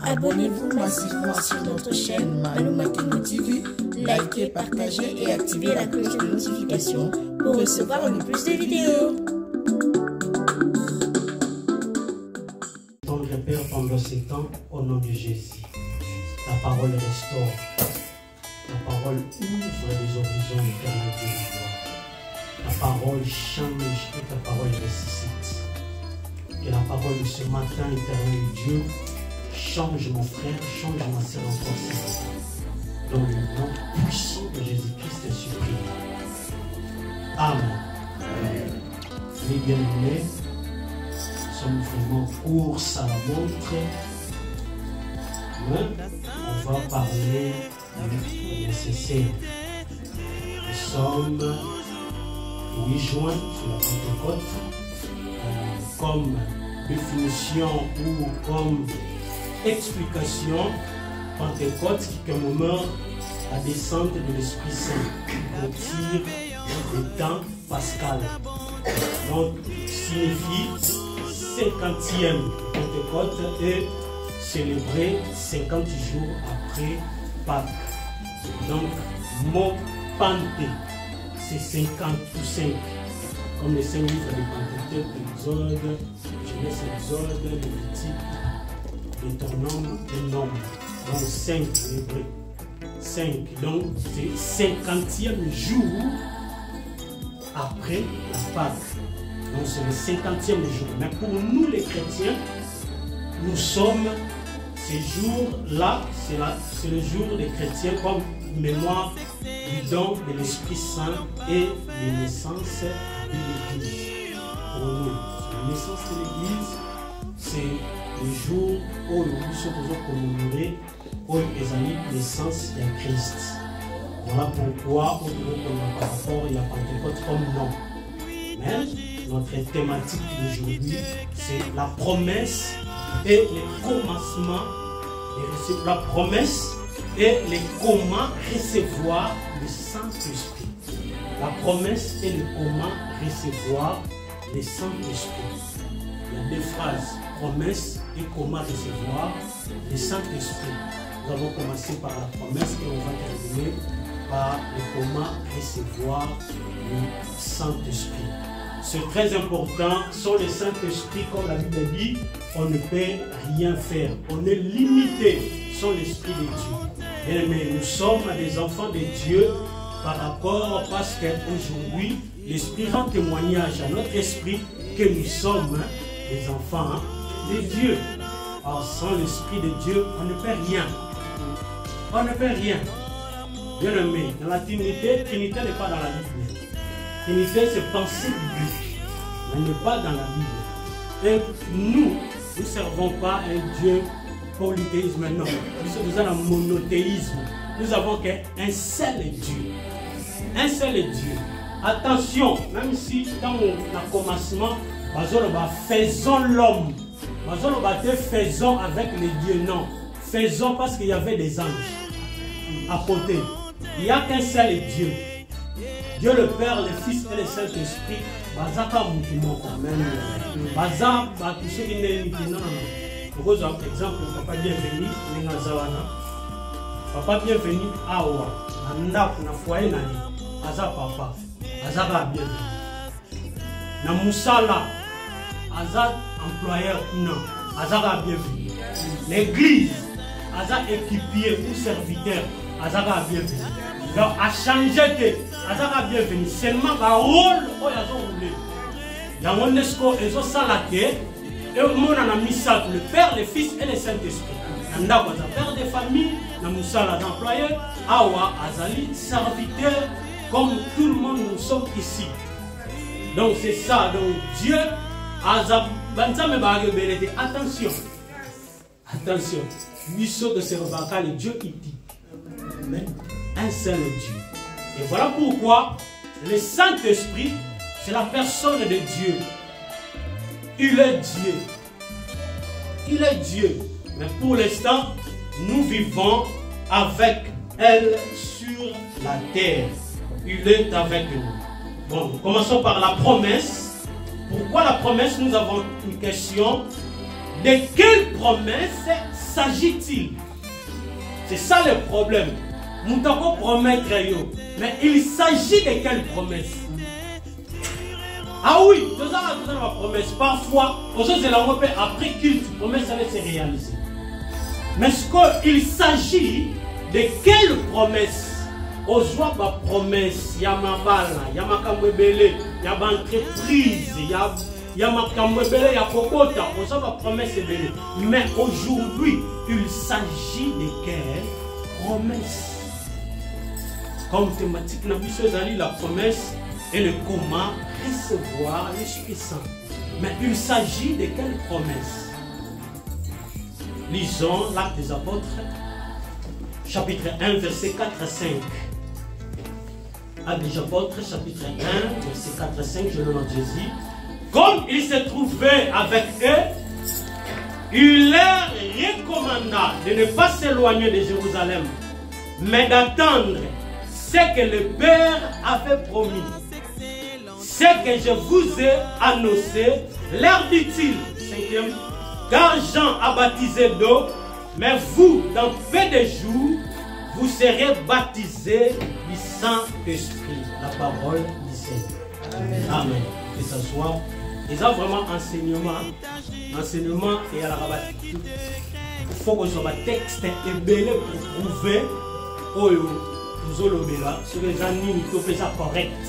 Abonnez-vous massivement sur notre chaîne Manouma Kingo TV, likez, partagez et activez la cloche de notification pour recevoir le plus de vidéos. Tendre Père, pendant ces temps, au nom de Jésus, la parole restaure, la parole ouvre les horizons éternels de la gloire. La parole change et ta parole ressuscite. Que la parole de ce matin, éternel Dieu, change mon frère, change ma sœur encore ce matin. Dans le nom puissant de Jésus-Christ supprié. Amen. Les bien-aimés, nous sommes vraiment course à la montre. Mais on va parler du nécessaire. Nous sommes 8 juin sur la Pentecôte. Comme définition ou comme explication, Pentecôte qui commémore la descente de l'Esprit Saint au tir du temps pascal. Donc, signifie 50e Pentecôte et célébré 50 jours après Pâques. Donc, mot Panté, c'est 50 ou 5. Comme les 5 livres de Pentecôte, Exode, Genèse, Exode, Lévitique, Deutéronome et Nombre. Donc 5 hébreux. 5. Donc c'est 50e jour après la Pâque. Donc c'est le 50e jour. Mais pour nous les chrétiens, nous sommes ces jours-là, c'est le jour des chrétiens comme mémoire du don de l'Esprit Saint et de naissance de l'Église. Pour nous, la naissance de l'Église, c'est le jour où nous sommes commémorés où les naissance de Christ. Voilà pourquoi on devrait par rapport à la Pentecôte comme nom. Mais notre thématique d'aujourd'hui, c'est la promesse et les commencements, la promesse et les comment recevoir le Saint-Esprit. La promesse et le comment recevoir le Saint-Esprit. Il y a deux phrases, promesse et comment recevoir le Saint-Esprit. Nous avons commencé par la promesse et on va terminer par le comment recevoir le Saint-Esprit. C'est très important, sans le Saint-Esprit, comme la Bible dit, on ne peut rien faire. On est limité sans l'Esprit de Dieu. Mais nous sommes des enfants de Dieu par rapport, parce qu'aujourd'hui, l'Esprit rend témoignage à notre esprit que nous sommes des enfants de Dieu. Alors sans l'Esprit de Dieu, on ne peut rien. On ne peut rien. Bien aimé, dans la Trinité, Trinité n'est pas dans la Bible. Trinité, c'est pensée biblique, mais n'est pas dans la Bible. Et nous ne servons pas un Dieu polythéisme, non. Nous avons un monothéisme. Nous avons qu'un seul Dieu. Un seul Dieu. Attention, même si dans le commencement, faisons l'homme. Faisons avec les dieux, non. Faisons parce qu'il y avait des anges à côté. Il n'y a qu'un seul Dieu. Dieu le Père, le Fils et le Saint-Esprit. Exemple, papa bienvenu, papa bienvenu, awa, na foyer nani, aza papa, aza bienvenu. Na musala, aza employeur, non, aza bienvenu. L'église, aza équipier ou serviteur, aza bienvenu. Donc, à changer que, aza bienvenu, seulement un rôle, où il y a roulé. Dans mon esco, ils ont salaté. Et au monde on a mis ça, le Père, le Fils et le Saint-Esprit. On a père de famille, on a mis ça d'employeur, awa, azali, serviteur, comme tout le monde nous sommes ici. Donc c'est ça, donc Dieu, attention, attention, Bisso de Servaka, le Dieu qui dit, mais un seul Dieu. Et voilà pourquoi le Saint-Esprit, c'est la personne de Dieu. Il est Dieu. Il est Dieu. Mais pour l'instant, nous vivons avec elle sur la terre. Il est avec nous. Bon, nous commençons par la promesse. Pourquoi la promesse? Nous avons une question de quelle promesse s'agit-il? C'est ça le problème. Nous devons promettre, mais il s'agit de quelle promesse? Ah oui, nous avons besoin de la promesse. Parfois, après culte, promesse allait se réaliser. Mais ce qu'il s'agit de quelle promesse? Aux joies, ma promesse, il y a ma balle, il y a ma camouébélé, il y a ma entreprise, il y a ma camouébélé, il y a Kokota, aux joies, ma promesse est belle. Mais aujourd'hui, il s'agit de quelle promesse? Comme thématique, la promesse et le comment recevoir l'Esprit Saint. Mais il s'agit de quelle promesse? Lisons l'Acte des Apôtres, chapitre 1, verset 4 à 5. Actes des Apôtres, chapitre 1, verset 4 à 5, je le note Jésus. Comme il se trouvait avec eux, il leur recommanda de ne pas s'éloigner de Jérusalem, mais d'attendre ce que le Père avait promis. Ce que je vous ai annoncé, leur dit-il, 5e, car Jean a baptisé d'eau, mais vous, dans peu de jours, vous serez baptisés du Saint-Esprit. La parole du Seigneur. Amen. Que ce soit, ils ont vraiment enseignement et à la rabat. Il faut que ce soit un texte ébélé pour prouver que les gens n'y fait ça correct.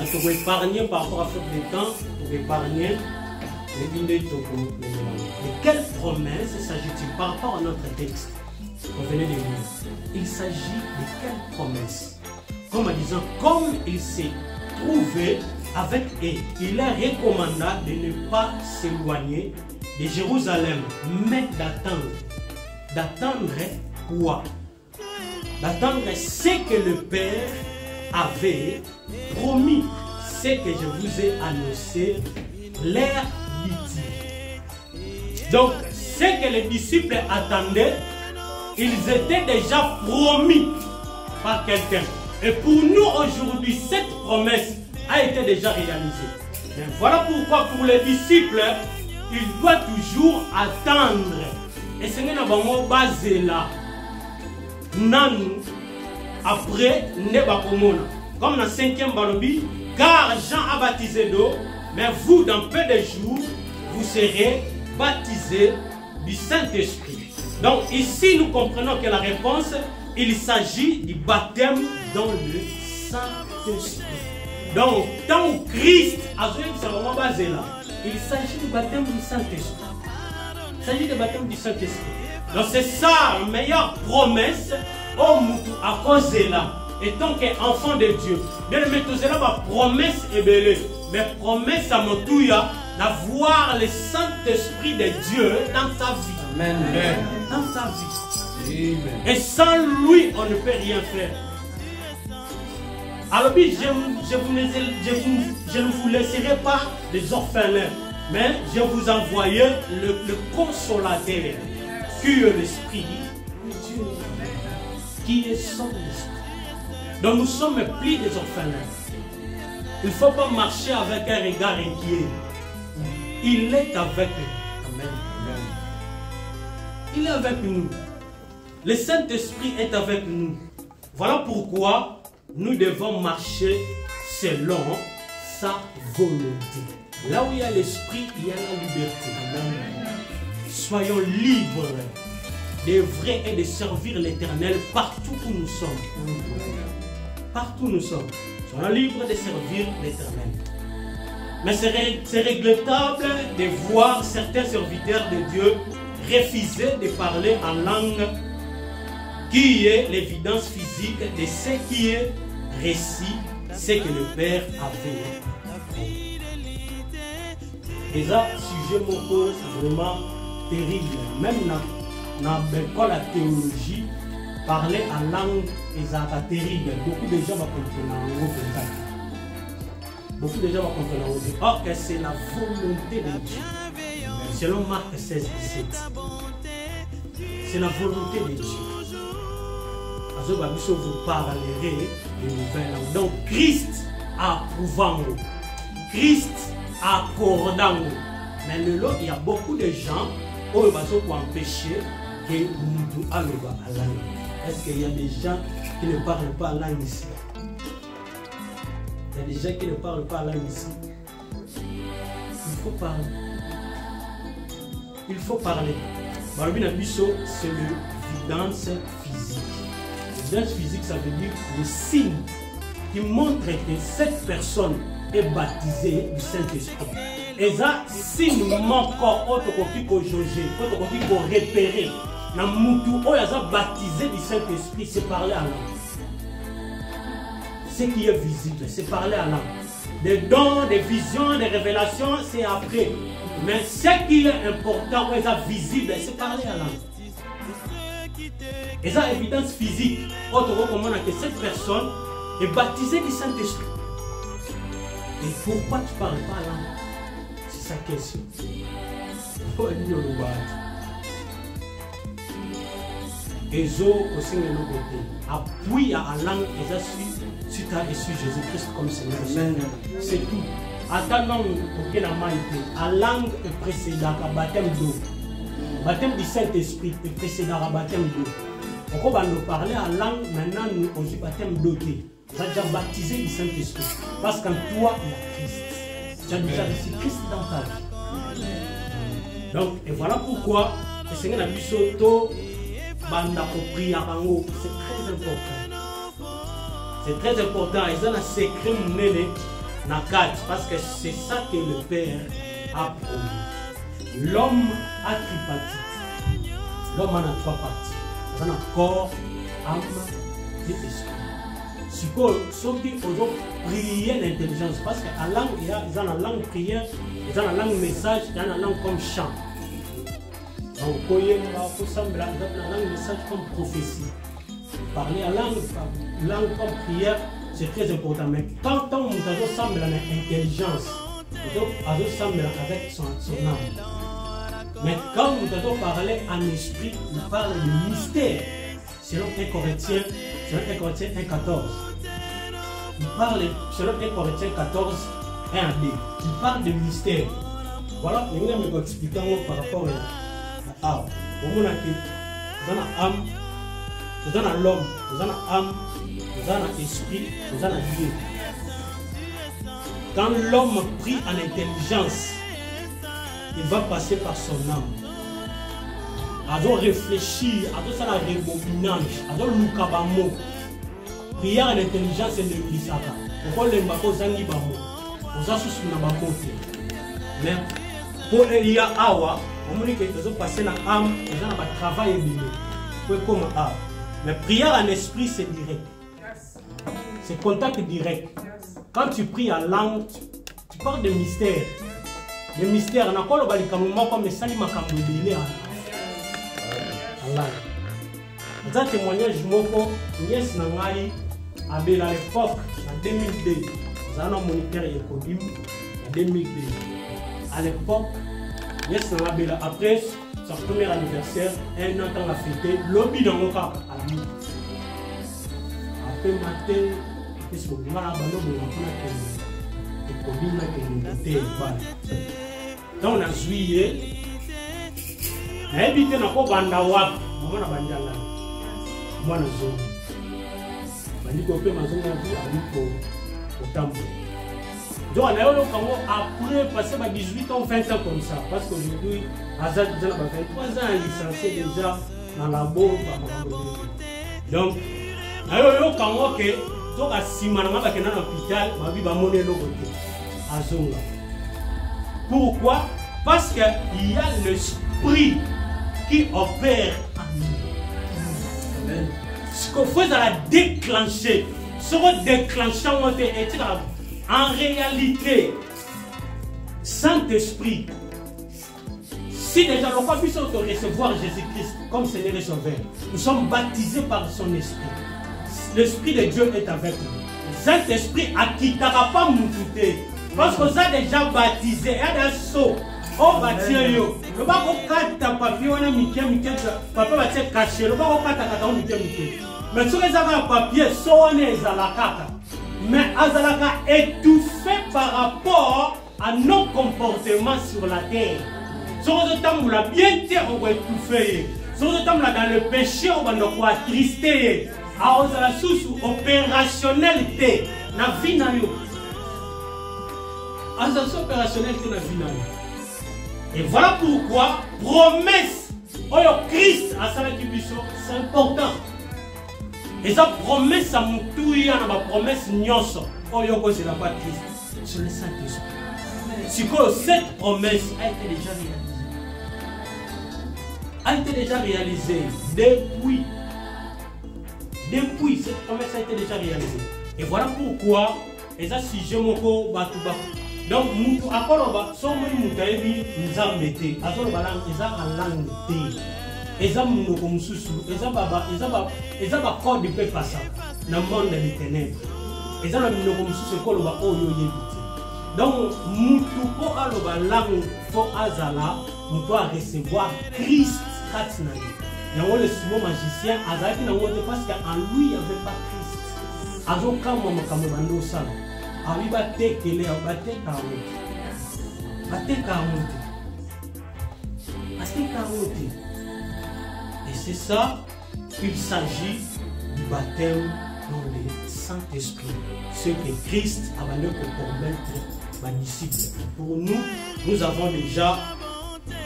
Il faut épargner par rapport à faire des temps, pour épargner les lignes de quelle promesse s'agit-il par rapport à notre texte? On venait de lire. Il s'agit de quelle promesse? Comme en disant, comme il s'est trouvé avec eux, il leur recommanda de ne pas s'éloigner de Jérusalem, mais d'attendre. D'attendre quoi? D'attendre ce que le Père avait promis, ce que je vous ai annoncé, leur dit-il. Donc, ce que les disciples attendaient, ils étaient déjà promis par quelqu'un. Et pour nous aujourd'hui, cette promesse a été déjà réalisée. Mais voilà pourquoi pour les disciples, ils doivent toujours attendre. Et ce n'est pas basé là. Nan après comme dans le 5e balobi, car Jean a baptisé d'eau, mais vous dans peu de jours vous serez baptisés du Saint-Esprit. Donc ici nous comprenons que la réponse, il s'agit du baptême dans le Saint-Esprit. Donc tant que Christ a vraiment basé là, il s'agit du baptême du Saint-Esprit. Il s'agit du baptême du Saint-Esprit. Donc c'est ça la meilleure promesse à cause de là. Et tant qu'enfant de Dieu, bien le mettre là, ma promesse est belle. Mais promesse à mon touya d'avoir le Saint-Esprit de Dieu dans ta vie. Amen. Dans ta vie. Amen. Et sans lui, on ne peut rien faire. Alors, je ne vous laisserai pas des orphelins, mais je vous envoyer le consolateur, qui est l'Esprit de Dieu, qui est son Esprit. Donc nous sommes plus des orphelins. Il ne faut pas marcher avec un regard inquiet. Il est avec nous. Amen. Il est avec nous. Le Saint-Esprit est avec nous. Voilà pourquoi nous devons marcher selon sa volonté. Là où il y a l'Esprit, il y a la liberté. Amen. Soyons libres d'œuvrer et de servir l'Éternel partout où nous sommes. Partout où nous sommes. Soyons libres de servir l'Éternel. Mais c'est regrettable de voir certains serviteurs de Dieu refuser de parler en langue qui est l'évidence physique de ce qui est récit, ce que le Père avait. Et ça, sujet mon cause vraiment terrible. Même dans l'école de théologie, parler en langue est terrible. Beaucoup de gens vont comprendre. Beaucoup de gens vont comprendre. Or que c'est la volonté de Dieu. Selon Marc 16, 17. C'est la volonté de Dieu. Vous parlerez de nouvelles langues. Donc Christ a approuvé, Christ a accordé, Mais il y a beaucoup de gens qui ont empêché que nous allons à la langue. Est-ce qu'il y a des gens qui ne parlent pas la langue ici? Il y a des gens qui ne parlent pas la langue ici. Il faut parler. Il faut parler. C'est l'évidence physique. L'évidence physique, ça veut dire le signe qui montre que cette personne est baptisée du Saint-Esprit. Et ça, signe manquant, autocopique au jauger, autocopique au repérer. Dans Moutou, on a baptisé du Saint-Esprit, c'est parler à langue. Ce qui est visible, c'est parler à langue. Des dons, des visions, des révélations, c'est après. Mais ce qui est important, on est visible, c'est parler à langue. Et ça, évidence physique, on te recommande que cette personne est baptisée du Saint-Esprit. Et pourquoi tu ne parles pas à langue? C'est sa question. Et zo aussi de nos côtés. Appuie à la langue et suite à Jésus-Christ comme Seigneur. C'est tout. Attendant aucun amaïté. À langue est précédente à baptême d'eau. Baptême du Saint-Esprit est précédent à baptême d'eau. On va nous parler à langue, maintenant nous on dit baptême d'eau. Tu as déjà baptisé du Saint-Esprit. Parce qu'en toi il y a Christ. Tu as déjà reçu Christ dans ta vie. Donc, et voilà pourquoi le Seigneur a vu Soto. C'est très important. C'est très important. Ils ont un secret parce que c'est ça que le Père a promis. L'homme a tripartite. L'homme en a trois parties. Il a corps, âme et esprit. Ceux qui ont prié l'intelligence, parce qu'à langue, ils ont la langue prière, ils ont la langue message, ils ont la langue comme chant. Donc, il faut la langue message comme prophétie. Parler à langue comme prière, c'est très important. Mais quand on semble à l'intelligence, on semble avec son âme. Mais quand nous parler en esprit, on parle de mystère. Selon 1 Corinthiens 1,14. Il parle, selon 1 Corinthiens 14, 1 à 2. Il parle de mystère. Voilà, je vais vous expliquer par rapport à l'âme. Vous avez l'âme, vous avez l'homme, vous avez l'âme, vous avez l'esprit, vous avez Dieu. Quand l'homme prie en intelligence, il va passer par son âme. Il doit réfléchir, il doit faire la rebobinage, il doit l'oukabamo. Prière en intelligence, c'est le misaka. Pourquoi les mbako zangi bamo? Vous avez sous na bamote. Mais pour Elia Awa, on dit que vous avez passé dans l'âme, vous avez un travail élevé. Comme âme. Mais prière en esprit, c'est direct. C'est contact direct. Quand tu pries en langue, tu parles de mystère. Le mystère, on a quoi le balikamuma comme ça, il m'a camouillé en langue. Vous avez témoignage, Moko, Nies Nangai, à l'époque, en 2002, vous avez un moniteur Yekodim, en 2002. À l'époque, Nies Nangai, après son premier anniversaire, un an dans la fête, lobby dans mon cas, à la nuit. Après, matin, c'est ce que vous avez donc on a juillet, on a évité de banda wap, on a bandala, moi na zone. Bandi kopé ma zone na vie à au temple. Donc on a eu le après passer 18 ans, 20 ans comme ça, parce qu'aujourd'hui, Azad déjà 23 ans licencié déjà dans la bombe. Donc, on a eu le Congo que donc à Simanama qui est dans l'hôpital, ma vie va monter l'autre côté. À Zonga. Pourquoi? Parce qu'il y a l'esprit qui opère en nous. Ce qu'il faut, c'est la déclencher. Ce qu'on déclenche en réalité, Saint-Esprit, si déjà nous pas pu recevoir Jésus-Christ comme Seigneur et Sauveur, nous sommes baptisés par son esprit. L'Esprit de Dieu est avec nous. Saint-Esprit a quittera pas Moutouté. Parce que vous avez déjà baptisé. Il y a des sauts. On baptise. Le bas au quatre papier, on a mis papa va être caché. Le bas au quatre à mais si vous avez un papier, on est à la carte. Mais Azalaka étouffé par rapport à nos comportements sur la terre. Si on a bien terre, on va étouffer. Si on a dans le péché, on va attrister. À la source opérationnalité, na vie na yo. À la source opérationnalité na vie na yo. Et voilà pourquoi promesse, oh Christ à Salakibiso, c'est important. Et sa promesse à Moutouya, na promesse nyoso, oh yoko c'est la pas Christ, c'est le Saint-Esprit. Si cette promesse a été déjà réalisée, depuis cette promesse a été déjà réalisée. Et voilà pourquoi, et ça si je m'en batu. Donc, nous avons sommes mutaebi nzambete, azolo balang, eza alang te, eza munoko mususu, eza ba corps de paix passant dans le monde des ténèbres. Eza le munoko mususu ko loba oyo yebite. Donc, mutu ko aloba lang fo azala, mutu a recevoir Christ katinali. Dans le Simon magicien, parce qu'en lui, il n'y avait pas Christ. Et c'est ça, il s'agit du baptême dans le Saint-Esprit. Ce que Christ a donné pour permettre aux disciples. Pour nous, nous avons déjà,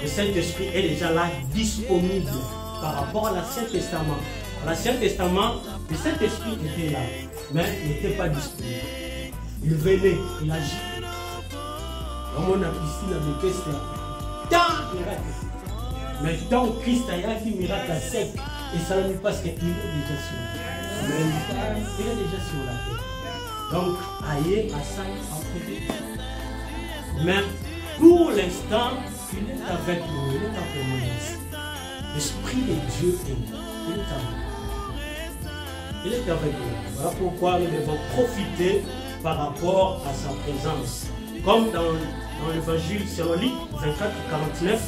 le Saint-Esprit est déjà là, disponible. Par rapport à l'Ancien Testament. À l'Ancien Testament, le Saint-Esprit était là, mais il n'était pas disponible. Il venait, il agit. Dans mon piscine avec Esther, tant de miracles. Mais tant Christ a eu un miracle à sec, et ça ne parce qu'il est déjà sur la terre. Il est déjà sur la terre. Donc, aïe, à 5 après. Mais pour l'instant, il est avec nous, il est en permanence. L'Esprit de Dieu il est avec nous. Voilà pourquoi nous devons profiter par rapport à sa présence. Comme dans l'évangile selon Luc 24-49,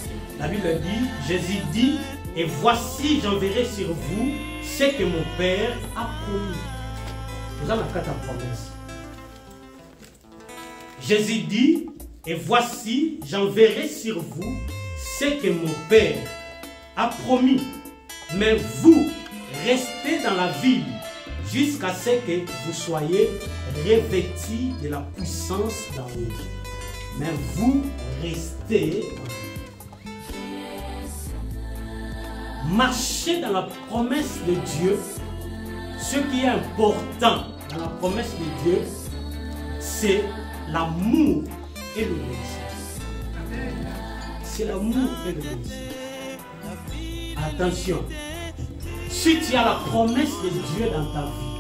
la Bible dit, Jésus dit, et voici j'enverrai sur vous ce que mon Père a promis. Nous avons la promesse. Jésus dit, et voici j'enverrai sur vous ce que mon Père a promis, mais vous restez dans la ville jusqu'à ce que vous soyez revêtis de la puissance d'en haut. Mais vous restez, marchez dans la promesse de Dieu. Ce qui est important dans la promesse de Dieu, c'est l'amour et l'obéissance. C'est l'amour et l'obéissance. Attention, si tu as la promesse de Dieu dans ta vie,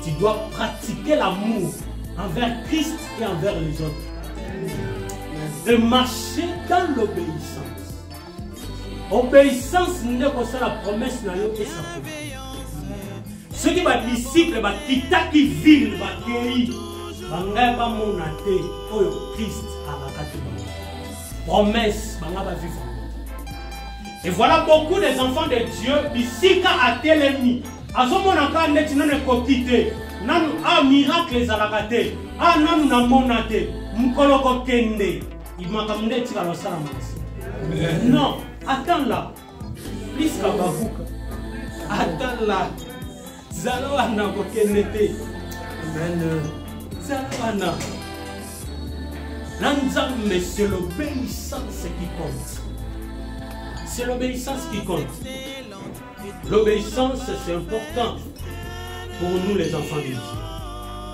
tu dois pratiquer l'amour envers Christ et envers les autres. Et marcher dans l'obéissance. Obéissance n'est pas la promesse n'a pas sa. Ceux qui sont disciples, qui vivent, qui Christ a la promesse, vivre. Et voilà beaucoup des enfants de Dieu qui a télémi. À ce moment-là, nous avons quitté. Nous avons un miracle les alagaté. Ah, nous avons monaté. Nous avons kende. Il m'a amené à la salle. Non, attends là. Plus qu'à Babouka. Attends là. Zaloana kokenete. Amen. Zaloana. L'ensemble, c'est l'obéissance qui compte. C'est l'obéissance qui compte. L'obéissance, c'est important pour nous les enfants de Dieu.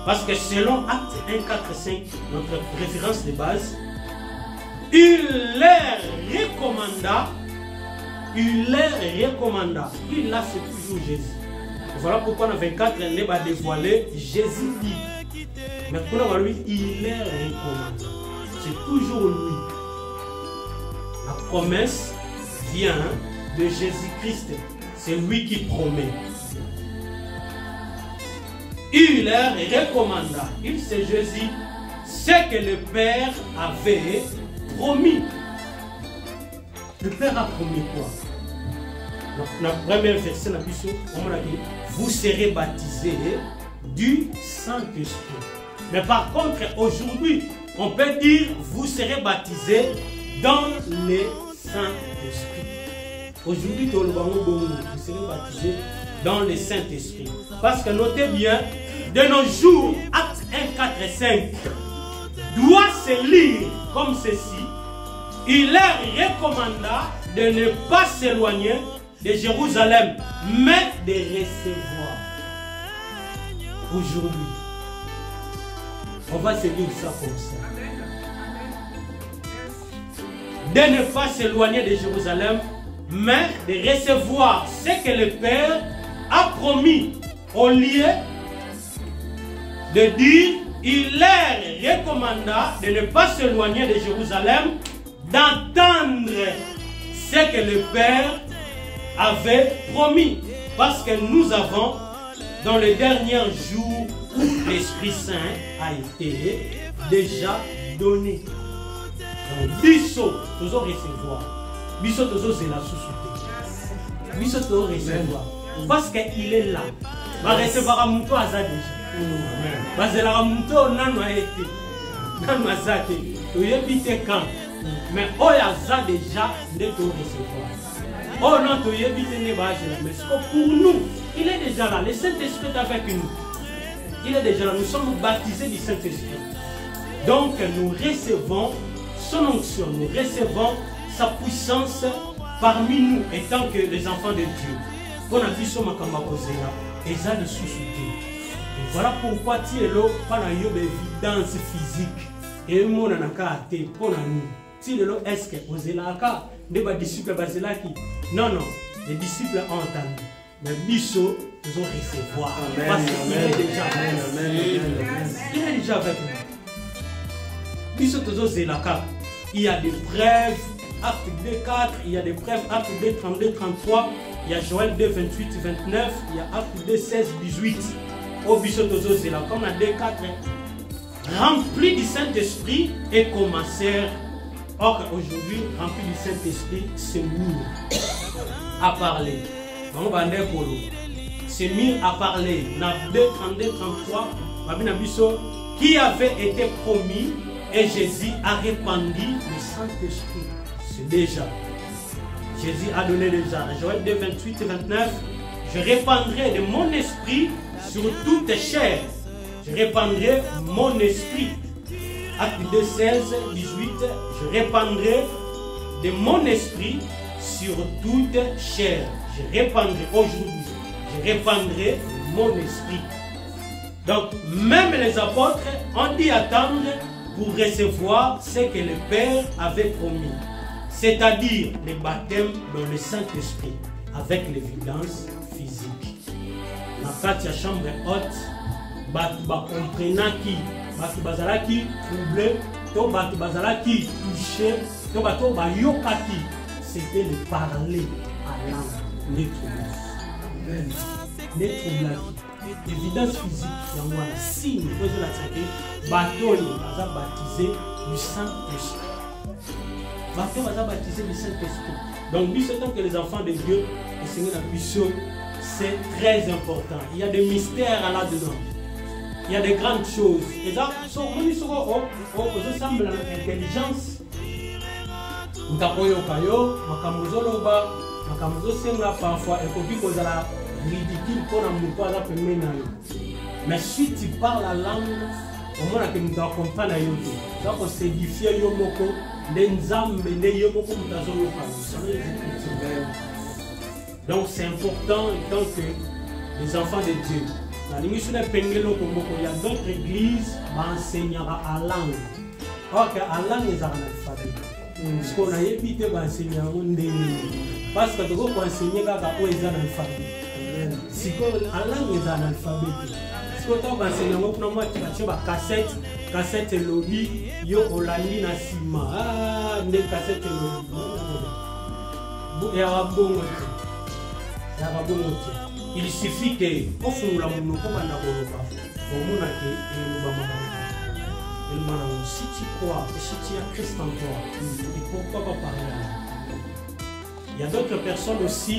Parce que selon Acte 1, 4, 5, notre référence de base, il les recommanda. Il là, c'est toujours Jésus. Et voilà pourquoi dans 24, il va dévoiler Jésus dit. Mais pour lui, il les recommanda. C'est toujours lui. La promesse vient de Jésus-Christ. C'est lui qui promet. Il leur recommanda, il c'est Jésus, ce que le Père avait promis. Le Père a promis quoi? La première verset, on a dit, vous serez baptisés du Saint-Esprit. Mais par contre, aujourd'hui, on peut dire, vous serez baptisés dans le Saint-Esprit. Aujourd'hui, vous serez baptisés dans le Saint-Esprit. Parce que notez bien, de nos jours, Actes 1, 4 et 5 doit se lire comme ceci. Il leur recommanda de ne pas s'éloigner de Jérusalem, mais de recevoir. Aujourd'hui, on va se dire ça comme ça. De ne pas s'éloigner de Jérusalem, mais de recevoir ce que le Père a promis. Au lieu de dire, il leur recommanda de ne pas s'éloigner de Jérusalem, d'entendre ce que le Père avait promis. Parce que nous avons, dans les derniers jours où l'Esprit Saint a été déjà donné. Donc, biso, nous allons recevoir. Biso, nous allons recevoir. Biso, nous allons recevoir. Parce qu'il est là. On va recevoir un mouton à ça déjà. Parce que la mouton, on a été. On a été. On a été quand. Mais on a déjà de recevoir. Oh non, tu es vite né, mais pour nous, il est déjà là. Le Saint-Esprit est avec nous. Il est déjà là. Nous sommes baptisés du Saint-Esprit. Donc, nous recevons son onction. Nous recevons sa puissance parmi nous, étant que les enfants de Dieu. On a vu ce Makamba Kozela. Et ça, le sous-souté. Voilà pourquoi tu es là, pas dans l'évidence physique. Et moi, on a été pour nous. Si le lot est-ce que Ozela des disciples qui non, les disciples ont entendu. Mais Bisso, nous allons recevoir. Parce qu'il est déjà avec nous. Il est déjà avec nous. Bisso, nous allons. Il y a des preuves, acte 2, 4, il y a des preuves, acte 2, 32, 33, il y a Joël 2, 28, 29, il y a acte 2, 16, 18. Au Bisso, nous allons, comme on a 2, 4, remplis du Saint-Esprit et commencèrent. Or aujourd'hui, rempli du Saint-Esprit, c'est mis à parler. C'est mis à parler. Dans 2, 32, 33, qui avait été promis et Jésus a répandu le Saint-Esprit. C'est déjà. Jésus a donné déjà. Joël 2, 28 et 29. Je répandrai de mon esprit sur toute chair. Je répandrai mon esprit. Acte 2, 16, 18, je répandrai de mon esprit sur toute chair. Je répandrai aujourd'hui, je répandrai mon esprit. Donc, même les apôtres ont dit attendre pour recevoir ce que le Père avait promis. C'est-à-dire le baptême dans le Saint-Esprit, avec l'évidence physique. Dans la chambre haute, comprenant qui Batu bazalaki troublé, to batu bazalaki touché, to batu bayokaki. C'était le parler à l'âme, les troublés. Les troublés. Évidence physique, il y a un signe, il faut la traiter. Bateau, baza baptisé du Saint-Esprit. Bateau, baza baptisé du Saint-Esprit. Donc, nous savons que les enfants de Dieu, le Seigneur a puissé, c'est très important. Il y a des mystères là-dedans. Il y a des grandes choses. Et ça, on semble l'intelligence. Parfois, ridicule mais si tu parles la langue, au moins que nous devons comprendre. Donc, on s'édifie donc, c'est important tant que les enfants de Dieu. Il y a d'autres églises qui enseignera à langue. Or que à langue est analphabète. Parce qu'on a évité d'enseigner parce que tu peux enseigner à analphabète. Si à langue est analphabète. Si tu peux enseigner à cassette lobby, yo olandi na sima. Ah, des cassettes lobby. Et à bon. Il suffit que au fond la mono comme on a boloka au monde que si tu crois si tu as Christ en toi et pourquoi pas parler. Il y a d'autres personnes aussi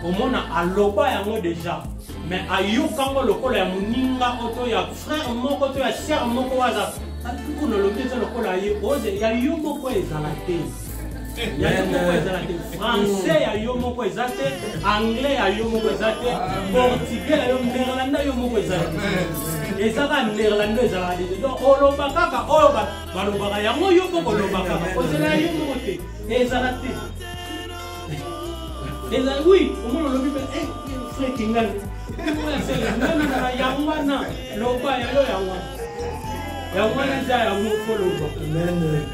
au monde à loba ya moi déjà mais à yokango lokolo ya muninga auto ya frère moko to ya sœur moko waza On a l'objet de il y a eu beaucoup de il y a eu beaucoup français, il y a eu beaucoup de anglais, il y a eu beaucoup de portugais, il y a eu néerlandais, il y a eu beaucoup de et ça va néerlandais, ça va dire donc on l'a pas on va y avoir eu beaucoup de on a eu beaucoup et ça va et là oui, au moins le but est frère Kingan. C'est Yangwana, Loba Yangwana. Yangwana za ya mufolo Amen.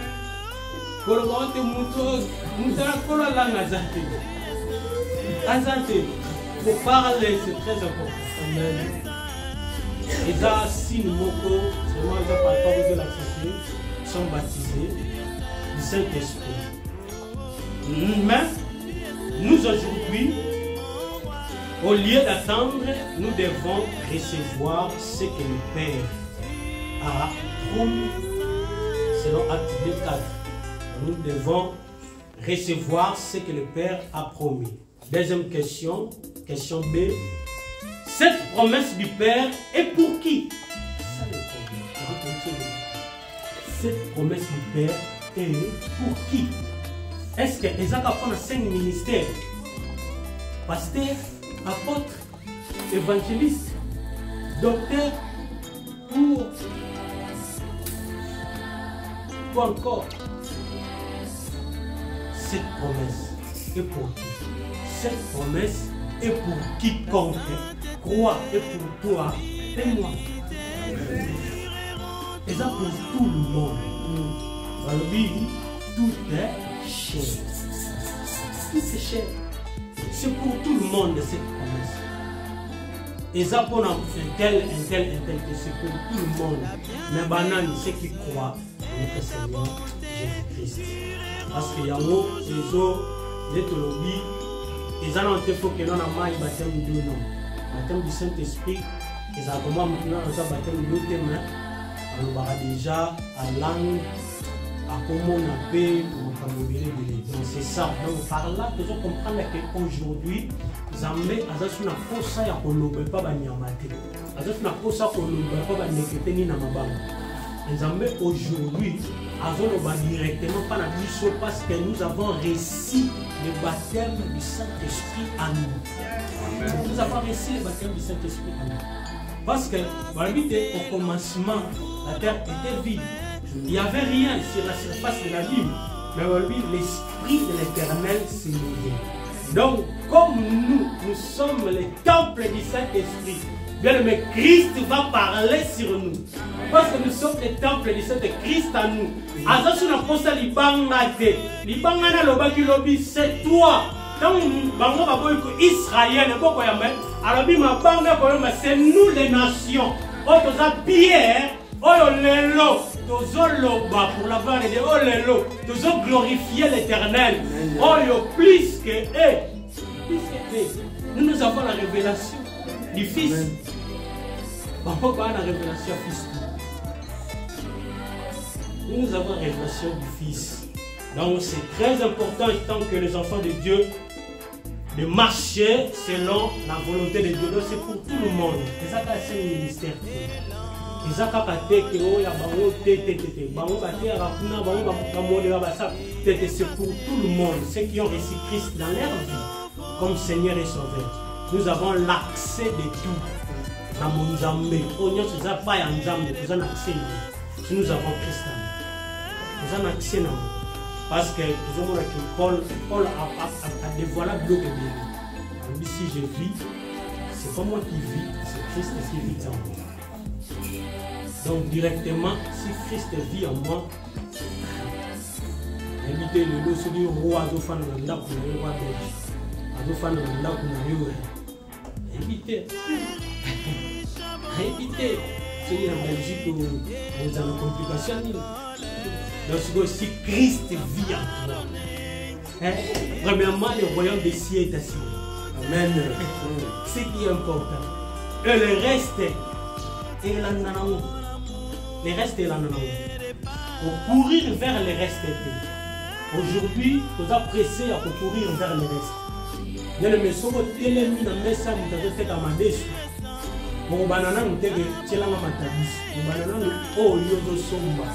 Kolo wote mutara kolo langa zate. Azate. Pour parler, c'est très important. Amen. Et ça, si nous moko, c'est moi qui parle de la société, sont baptisés du Saint-Esprit. Mais nous aujourd'hui, au lieu d'attendre, nous devons recevoir ce que le Père a promis, selon Acte 4. Nous devons recevoir ce que le Père a promis. Deuxième question, question B. Cette promesse du Père est pour qui? Cette promesse du Père est pour qui? Est-ce que les gens prennent 5 ministères? Pasteur, apôtre, évangéliste, docteur, pour encore. Cette promesse est pour qui? Cette promesse est pour quiconque croit et pour toi et moi. Et ça pour tout le monde. Dans le Bible, tout est cher. Tout est cher. C'est pour tout le monde cette promesse. Et ça pour un tel, c'est pour tout le monde. Mais banane, ceux qui croient en notre Seigneur Jésus-Christ. Parce qu'il y a des autres, les théologies, ils ont un faut que l'on a mal baptême de nom. Baptême du Saint-Esprit, ils ont comment maintenant un baptême de thème. On va déjà à langue, à comment on appelle, donc c'est ça. Donc par là, nous devons comprendre qu'aujourd'hui, Zambé a fait une posa ya kolobe pas banyamate. A fait une posa kolobe pas banyekete ni na mabanga. Zambé aujourd'hui a fait directement pas la mission parce que nous avons reçu le baptême du Saint-Esprit en nous. Nous avons reçu le baptême du Saint-Esprit en nous. Parce que au commencement, la terre était vide. Il n'y avait rien sur la surface de la ville. Mais l'Esprit de l'Éternel s'est levé. Donc, comme nous sommes les temples du Saint-Esprit, bien le Christ va parler sur nous. Parce que nous sommes les temples du Saint-Christ à nous. C'est toi. Israël, c'est nous les nations. Pierre, pour la barre de Olelo, nous glorifier l'Éternel. Plus que nous avons la révélation du Fils. La révélation Fils. Nous avons la révélation du Fils. Donc c'est très important, tant que les enfants de Dieu, de marcher selon la volonté de Dieu. Donc c'est pour tout le monde. C'est ça c'est un ministère. C'est pour tout le monde, ceux qui ont reçu Christ dans leur vie comme Seigneur et Sauveur. Nous avons l'accès de tout. Nous avons accès. Si nous avons Christ en nous, nous avons accès. Parce que nous avons Paul a dévoilé le bloc de vie. Si je vis, c'est pas moi qui vis, c'est Christ qui vit en moi. Donc directement, si Christ vit en moi, invitez le dos sur le roi Azofan de la roi belge. Azofan de la invitez. Invitez. C'est en Belgique où nous avons des complications. Donc si Christ vit en toi, premièrement, le royaume des cieux est assis. Amen. C'est qui est important. Et le reste est là. Les restes est là. Pour courir vers les restes. Aujourd'hui, nous avons pressé à courir vers les restes. Il y a le message télémis dans le message de la Bon banana nous tege tchelanga matabis. Bon banana oh yozo somba.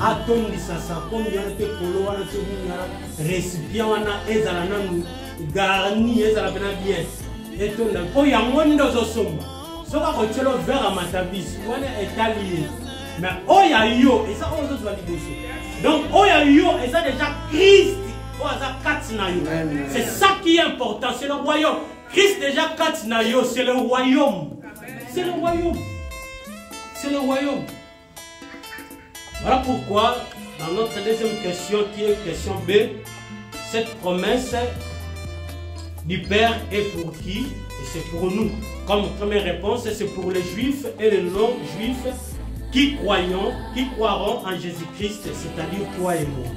Atom disasa comme yana te kolo wana te bunya récipient wana ezala nanu garni ezala bena bien. Et on a po yango ndozo somba. Soka ko tchelo vers matabis wana etali. Mais oh ya yo et ça on doit valider. Donc oh ya yo et ça déjà Christ. Oh ça katina yo. C'est ça qui est important, c'est le royaume. Christ déjà katina yo, c'est le royaume. C'est le royaume. C'est le royaume. Voilà pourquoi, dans notre deuxième question, qui est question B, cette promesse du Père est pour qui? Et c'est pour nous. Comme première réponse, c'est pour les Juifs et les non-Juifs qui croiront en Jésus-Christ, c'est-à-dire toi et moi.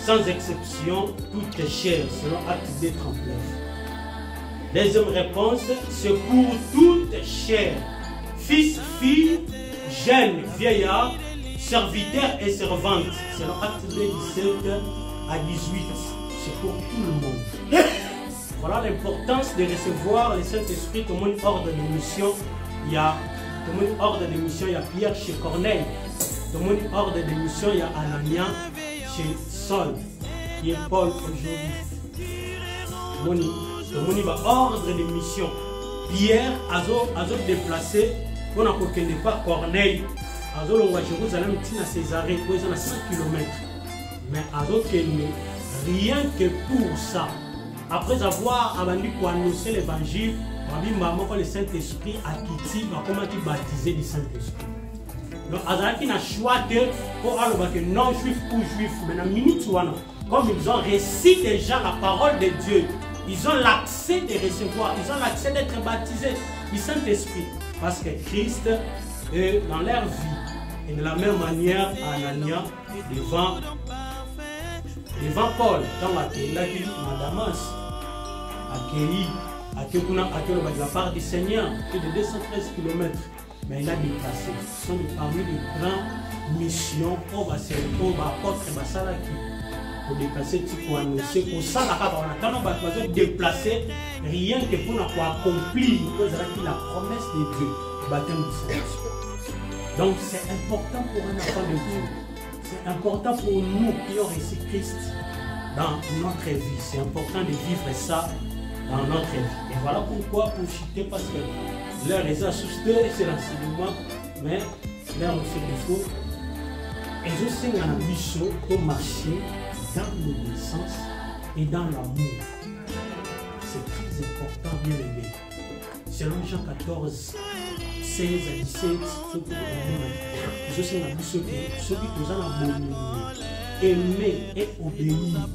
Sans exception, tout est cher, selon Acte 2, 39. Deuxième réponse, c'est pour toute chair, fils, fille, jeune, vieillard, serviteur et servante. C'est l'acte 2, 17 à 18. C'est pour tout le monde. Voilà l'importance de recevoir le Saint-Esprit comme une ordre de mission. Il y a Pierre chez Corneille. Comme une ordre de mission, il y a Anania chez Saul, qui est Paul aujourd'hui. Il y a ordre de mission. Pierre a déplacé, on a ne pas Corneille, a Jérusalem, à Césarée, où ils ont 100 km. Mais rien que pour ça, après avoir annoncé l'évangile, le Saint-Esprit a quitté, comment il baptisé du Saint-Esprit. Donc, il a choix que non-juif ou juif, mais dans la minute, comme ils ont reçu déjà la parole de Dieu, ils ont l'accès de recevoir, ils ont l'accès d'être baptisés du Saint-Esprit. Parce que Christ est dans leur vie. Et de la même manière, Anania, devant Paul, dans Damas, accueilli la part du Seigneur, plus de 213 km. Mais il a déplacé. Ce sont parmi les grandes missions pour apporter pour déplacer, pour annoncer, pour ça, on a déplacer rien que pour accomplir la promesse de Dieu, le baptême du Saint-Esprit. Donc c'est important pour un enfant de Dieu. C'est important pour nous qui avons reçu Christ dans notre vie. C'est important de vivre ça dans notre vie. Et voilà pourquoi, pour citer, parce que l'heure les a suscités, c'est l'enseignement, mais l'heure fait défaut. Et je sais qu'il y a un mission pour marcher dans l'obéissance et dans l'amour. C'est très important, bien aimé. Selon Jean 14, 16 à 17, je sais qu'il y a un mission ceux qui nous ont aimer et obéir.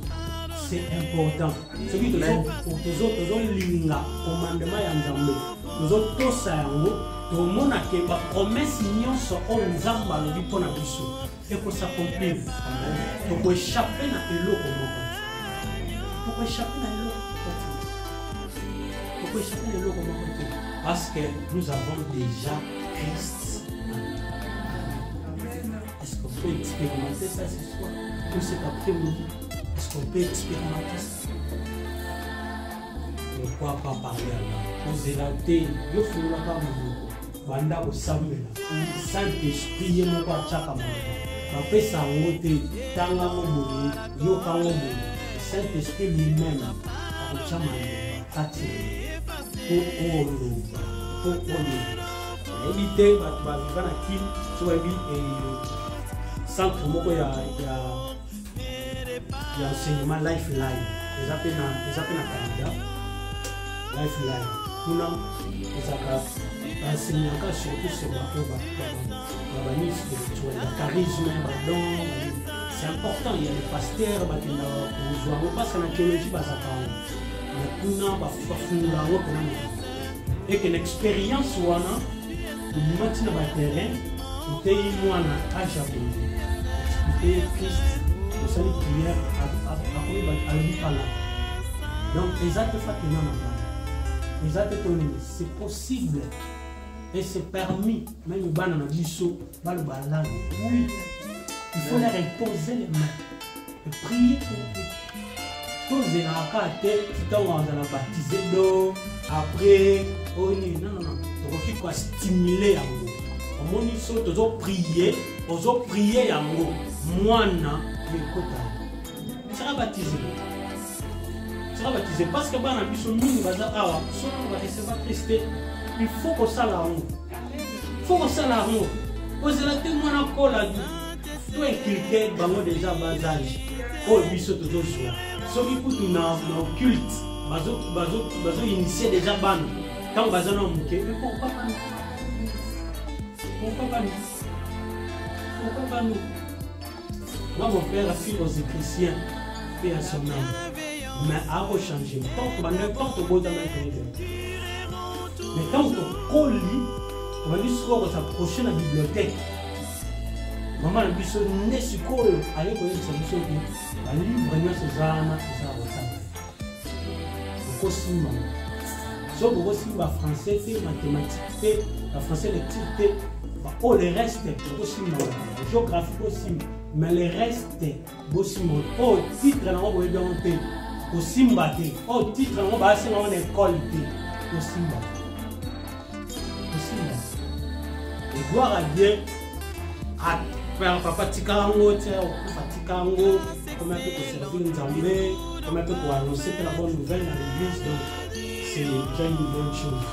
C'est important. Ce qui nous ont linga, commandement yanzambe, nous ont tous à yango, tout le monde a que la promesse nyonso on nzamba lobi pona biso. Et pour s'accomplir, pour échapper à l'eau pour échapper à l'eau. Pour échapper à l'eau parce que nous avons déjà Christ. Est-ce qu'on peut expérimenter ça ce soir ou cet après-midi? Est-ce qu'on peut expérimenter ça? Pourquoi pas parler à la zélaté, le fou la caméra, banda au Samuel, Saint-Esprit, il n'y a pas de chakama. Après ça, on dit, Tanga Momouri, Yoka Momouri, Saint-Esprit lui-même, a chamani, Kati, pour Olo, pour Olo. Éviter, va na Kim, soit et centre Moko ya enseignement Lifeline. Ils appellent à Canada, Lifeline. Nous avons enseigné surtout sur la spirituel, le charisme, c'est important. Il y a les pasteurs qui ont parce que la théologie et que l'expérience soit nous mettons dans le terrain, nous avons un expliquer Christ, nous sommes prières à l'Ipala. Donc, les actes c'est possible et c'est permis, même au banana biso, oui, il faut leur imposer les mains et prier pour eux. Poser la carte, tu t'en vas la baptiser d'eau, après, oh non, tu vas stimuler yango. Au moins, tu dois prier, yango. Moi, tu seras baptisé. Tu seras baptisé parce que dans la mission, nous va recevoir Christ. Il faut qu'on s'en la honte. Il faut qu'on s'en la honte. Vous êtes témoin encore là. Tout inculquer déjà bas âge. Oh, biso tout jour. Ceux qui écoutent dans culte, bazo initier déjà ban. Quand bazo non muké, mais pourquoi pas nous? Pourquoi pas nous? Pourquoi pas nous? Moi, mon père a fui aux chrétiens, paix à son âme. Mais à changer. Tant que vous avez mais quand on colle, on va dire qu'on va s'approcher de la bibliothèque. Maman, elle dit que nous sommes allés pour sa mission. La livre, nous sommes si vous français, mathématiques, la français lecture, oh, le reste, la géographie aussi, mais le reste, oh, titre, on va bien monter, au Simbate, oh, titre, on va passer dans l'école, au Simbate. Et gloire à Dieu, à papa Tikarango, Fatikango, comment on peut servir une armée, comment on peut annoncer la bonne nouvelle dans l'église, donc c'est déjà une bonne chose.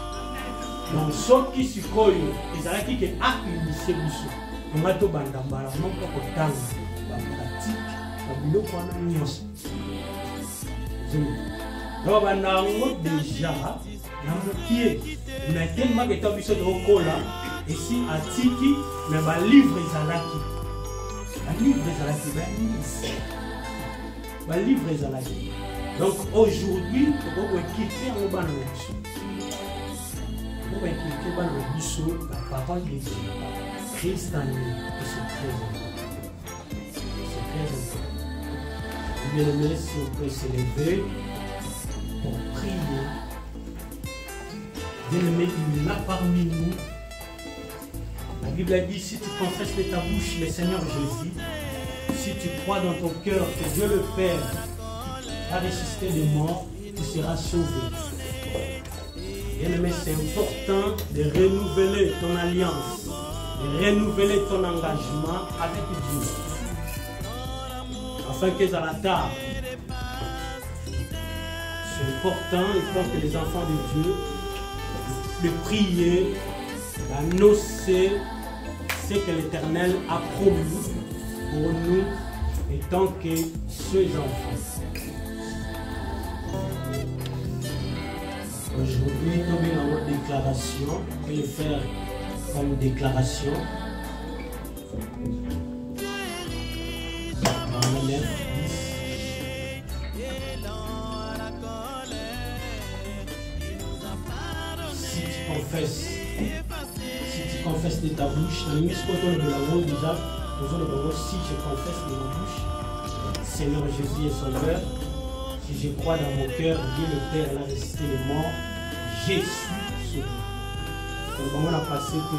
Donc ceux qui se collent, ils ont dit que initié Bissou, on va tout bandambara, non pas pour temps, la pratique, la boulot qu'on a mis. Donc on a déjà, mais tellement que tu as vu ce droit là, et si à Tiki, mais va livre Zalaki. Va livre Zalaki, va livre Zalaki. Donc aujourd'hui, on va quitter en bas on va quitter en bas la parole de Dieu. Christ en nous, c'est très important. C'est très important. Bien aimé, si on peut s'élever pour prier. Bien aimé, il est là parmi nous. La Bible a dit, si tu confesses de ta bouche le Seigneur Jésus, si tu crois dans ton cœur que Dieu le Père a ressuscité des morts, tu seras sauvé. Bien aimé, c'est important de renouveler ton alliance, de renouveler ton engagement avec Dieu. Afin que à la table, c'est important, il faut que les enfants de Dieu de prier, d'annoncer ce que l'Éternel a promis pour nous et tant que ses enfants. Aujourd'hui, nous avons notre déclaration, on peut le faire comme déclaration. Dans le 9, 10. Si tu confesses de ta bouche, dans le miscoton de la voix déjà, si je confesse de ma bouche, Seigneur Jésus est sauveur. Si je crois dans mon cœur, Dieu le Père l'a ressuscité les morts, je suis sauvé. Le moment a passé que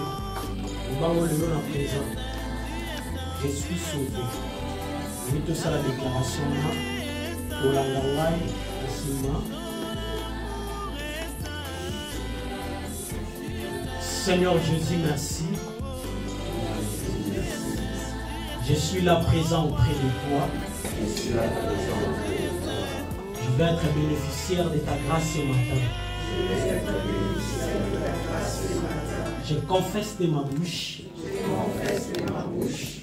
le moment le nom à présent, je suis sauvé. Je vais tout ça la déclaration là, pour la langue, Seigneur Jésus, merci. Je suis là présent auprès de toi. Je vais être bénéficiaire de ta grâce ce matin. Je confesse de ma bouche.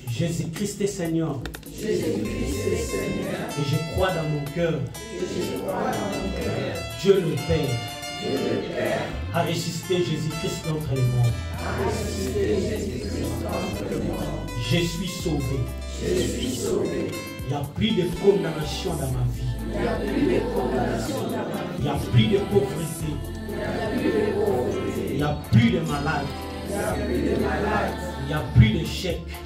Jésus-Christ est Seigneur. Et je crois dans mon cœur. Dieu le Père a ressuscité Jésus-Christ d'entre les morts. Je suis sauvé. Il n'y a plus de condamnation dans ma vie. Il n'y a plus de pauvreté. Il n'y a plus de malades. Il n'y a plus de chèques.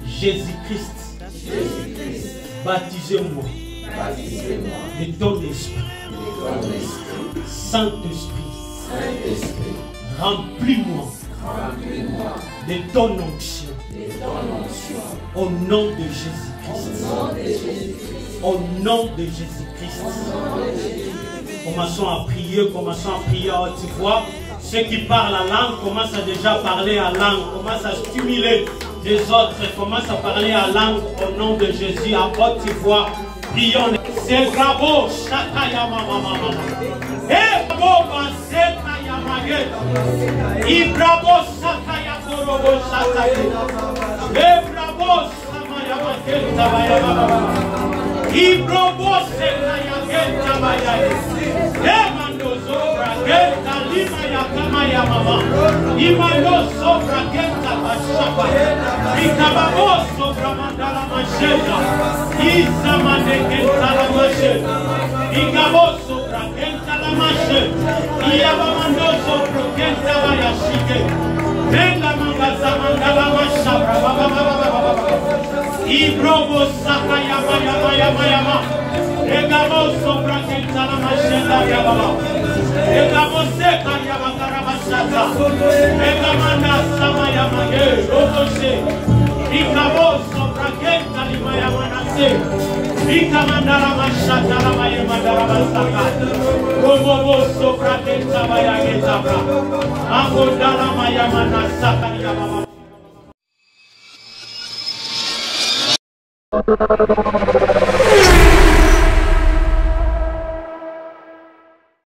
Jésus-Christ, baptisez-moi de ton esprit. Saint-Esprit, remplis-moi de ton onction. Au nom de Jésus-Christ. Au nom de Jésus-Christ. Au commençons à prier à haute voix. Ceux qui parlent la langue commencent à déjà parler à langue, commencent à stimuler les autres, commencent à parler à langue au nom de Jésus à haute voix. Prions. C'est bravo, Shakaya Mama. Eh, bravo, Shakaya Maget. I bravo, Shakaya Korobo Shakaya. Eh, bravo, Samaya Maget, Tabaya Baba. I bravo, Shakaya Get Tabaya. Eh, Mando Sobra Get Talima Yakamaya Mama. I Mando Sobra Get Tabashapa. I Kababo Sobra Mandala Macheta. I Samane Get Talamacheta. I Gabo Sobra Get Talamacheta. I Abamando Sobra Get Tabayashike. Venga Mangaza Mandala Machapra. I Brobo Sakaya Maya. Egamo Sobra Get Talamacheta Yababa. Egamo Seka Yabakarabashata. Egamanda Samaya Mage. Roboshe. Ikabo Sobra Get Talimaya Manase. Ikamandara Mashata Ramaya Mandara Masaka. Robo Sobra Get Tabaya Getabra. Akodala Maya Manasaka Yababa.